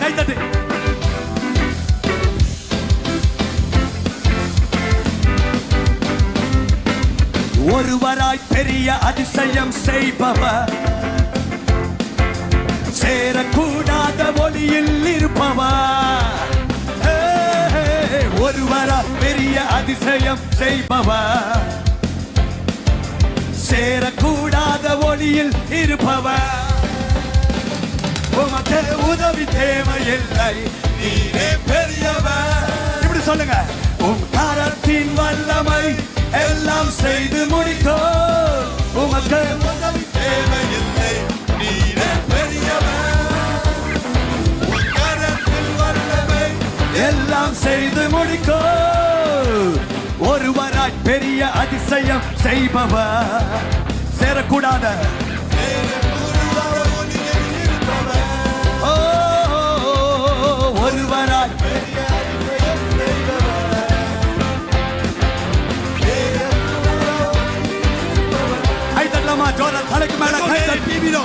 கைத்தட்டு. ஒருவராய் பெரிய அதிசயம் செய்பவர், சேரக்கூடாத ஒளியில் இருப்பவர். ஒருவராய் பெரிய அதிசயம் செய்பவர், சேரக்கூடாத ஒளியில் இருப்பவர். உமக்கு உதவி தேவையில்லை, நீரே பெரியவர். இப்படி சொல்லுங்க. உம் கரத்தின் வல்லமை எல்லாம் செய்து முடிக்கும். உமக்கு உதவி தேவையில்லை, நீரே பெரியவர். உம் கரத்தின் வல்லமை எல்லாம் செய்து முடிக்கும். ஒருவராய் பெரிய அதிசயம் செய்பவர், சேரக்கூடாத ஒருவராய் பெரிய அதிசயம் செய்பவர். ஐதல்லமா ஜோர தலைக்கு மேல கை தட்டி வீரோ.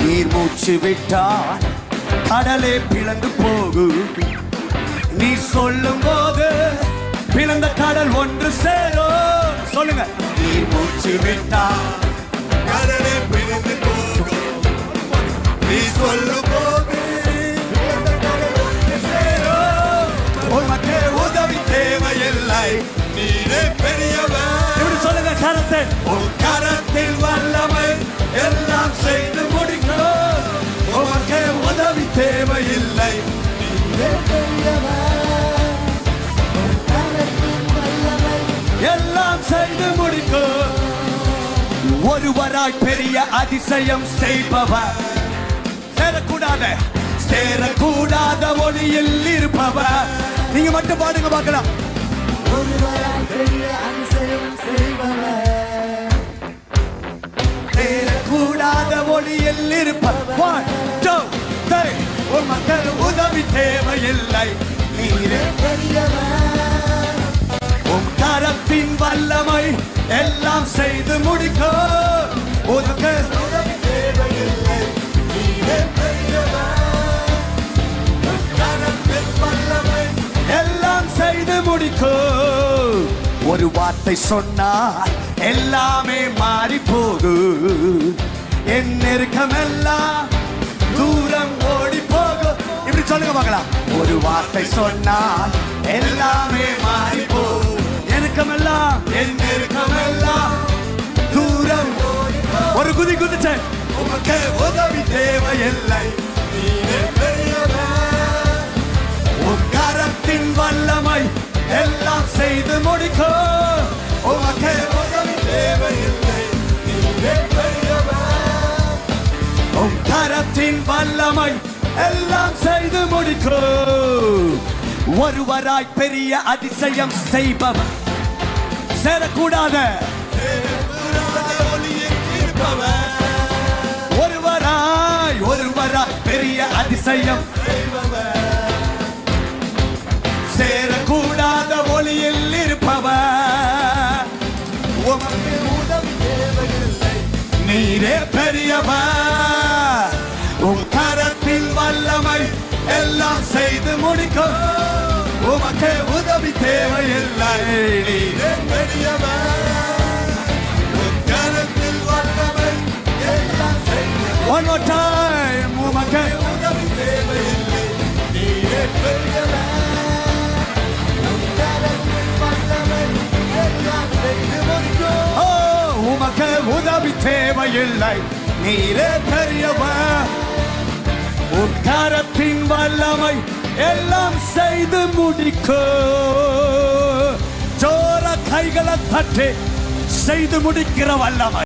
நீர் மூச்சு விட்டால் கடலே பிளந்து போகும். நீ சொல்லும் போது பிளந்த கடல் ஒன்று சேரும். சொல்லுங்க. நீர் மூச்சு விட்டால் கடலே பிளந்து போகும். நீ சொல்லும் போது பிளந்த கடல் ஒன்று சேரும். உனக்கு உதவி தேவையில்லை, நீரே பெரியவர். இப்படி சொல்லுங்க. கரத்தை உன் கரத்தில் வல்லமை எல்லாம் செய்து முடிக்கும். உமக்கு உதவி தேவையில்லை, நீரே பெரியவர். உன் கரத்தின் வல்லமை எல்லாம் செய்து முடிக்கும். ஒருவராய் பெரிய அதிசயம் செய்பவர், சேரக்கூடாத ஒளியில் இருப்பவர். நீங்க மட்டும் பாடுங்க பார்க்கலாம். ஒருவராய் பெரிய அதிசயம் செய்பவர், சேரக்கூடாத ஒளியில் இருப்பவர். உமக்கு உதவி தேவையில்லை, நீரே பெரியவர். உம் கரத்தின் வல்லமை எல்லாம் செய்து முடிக்கும். உனக்கு உதவி தேவையில்லை, நீரே பெரியவர். உம் கரத்தின் வல்லமை எல்லாம் செய்து முடிக்கும். ஒரு வார்த்தை சொன்னால் எல்லாமே மாறி போகும். என் நெருக்கமெல்லாம் தூரம் ஓடி போகும். இப்படி சொல்லுங்க பார்க்கலாம். ஒரு வார்த்தை சொன்னால் எல்லாமே மாறி போகும். நெருக்கமெல்லாம் என் நெருக்கமெல்லாம் தூரம் ஓடி போகும். ஒரு குதி குதிச்ச. உமக்கு உதவி தேவையில்லை, நீரே பெரியவர். உம் கரத்தின் வல்லமை எல்லாம் செய்து முடிக்கும். உமக்கு உதவி தேவையில்லை, நீரே பெரியவர். உம் கரத்தின் வல்லமை எல்லாம் செய்து முடிக்கும். ஒருவராய் பெரிய அதிசயம் செய்பவர், சேரக்கூடாத ஒளியில் இருப்பவர். ஒருவராய் பெரிய அதிசயம் செய்பவர், சேரக்கூடாத ஒளியில் இருப்பவர். உமக்கு உதவி தேவையில்லை, நீரே பெரியவர். உம் கரத்தில் வல்லமை எல்லாம் செய்து முடிக்கும். உமக்கு உதவி தேவையில்லை, நீரே பெரியவர். உம் கரத்தில் வல்லமை எல்லாம் செய்து. One more time. உமக்கு உதவி தேவையில்லை, நீரே பெரியவர். உம் கரத்தில் வல்லமை எல்லாம் செய்து முடிக்கும். உமக்கு உதவி தேவையில்லை, நீரே பெரியவர். உம் கரத்தின் வல்லமை எல்லாம் செய்து முடிக்கும். ஜோர கைகளை தட்டி செய்து முடிக்கிற வல்லமை.